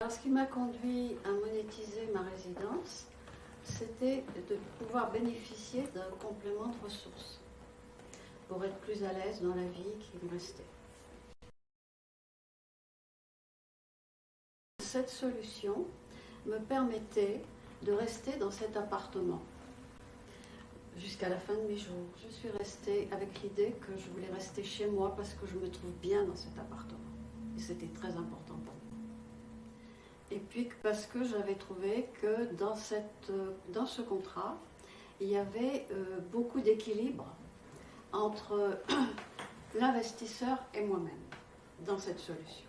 Alors, ce qui m'a conduit à monétiser ma résidence, c'était de pouvoir bénéficier d'un complément de ressources pour être plus à l'aise dans la vie qui me restait. Cette solution me permettait de rester dans cet appartement jusqu'à la fin de mes jours. Je suis restée avec l'idée que je voulais rester chez moi parce que je me trouve bien dans cet appartement. Et c'était très important pour moi. Et puis parce que j'avais trouvé que dans ce contrat, il y avait beaucoup d'équilibre entre l'investisseur et moi-même dans cette solution.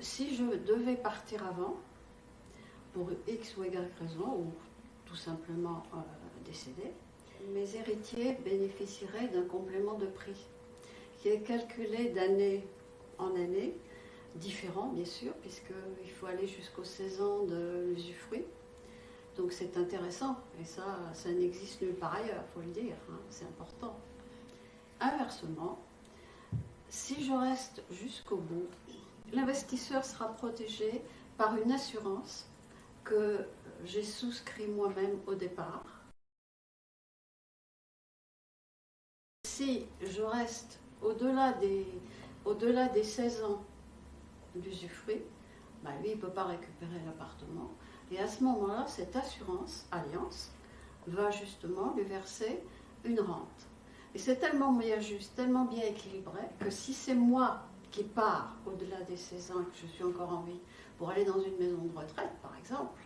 Si je devais partir avant, pour X ou Y raison, ou tout simplement décéder, mes héritiers bénéficieraient d'un complément de prix qui est calculé d'année en année, différent bien sûr, puisqu'il faut aller jusqu'aux 16 ans de l'usufruit. Donc c'est intéressant, et ça n'existe nulle part ailleurs, il faut le dire, hein, c'est important. Inversement, si je reste jusqu'au bout, l'investisseur sera protégé par une assurance que j'ai souscrit moi-même au départ. Si je reste au-delà des 16 ans d'usufruit, bah lui, il ne peut pas récupérer l'appartement. Et à ce moment-là, cette assurance, Allianz, va justement lui verser une rente. Et c'est tellement bien juste, tellement bien équilibré, que si c'est moi qui pars au-delà des 16 ans et que je suis encore en vie pour aller dans une maison de retraite, par exemple,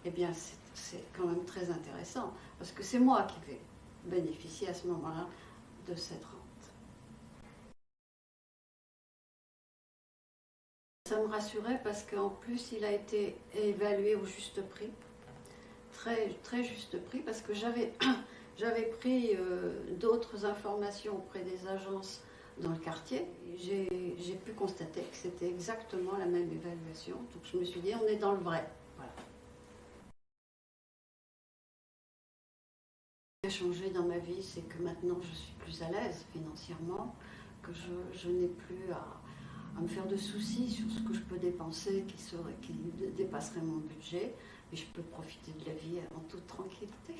eh bien c'est quand même très intéressant, parce que c'est moi qui vais bénéficier à ce moment-là de cette rente. Ça me rassurait parce qu'en plus il a été évalué au juste prix, très, très juste prix, parce que j'avais pris d'autres informations auprès des agences dans le quartier. J'ai pu constater que c'était exactement la même évaluation, donc je me suis dit on est dans le vrai. Voilà. Ce qui a changé dans ma vie, c'est que maintenant je suis plus à l'aise financièrement, que je n'ai plus à me faire de soucis sur ce que je peux dépenser qui dépasserait mon budget, et je peux profiter de la vie en toute tranquillité.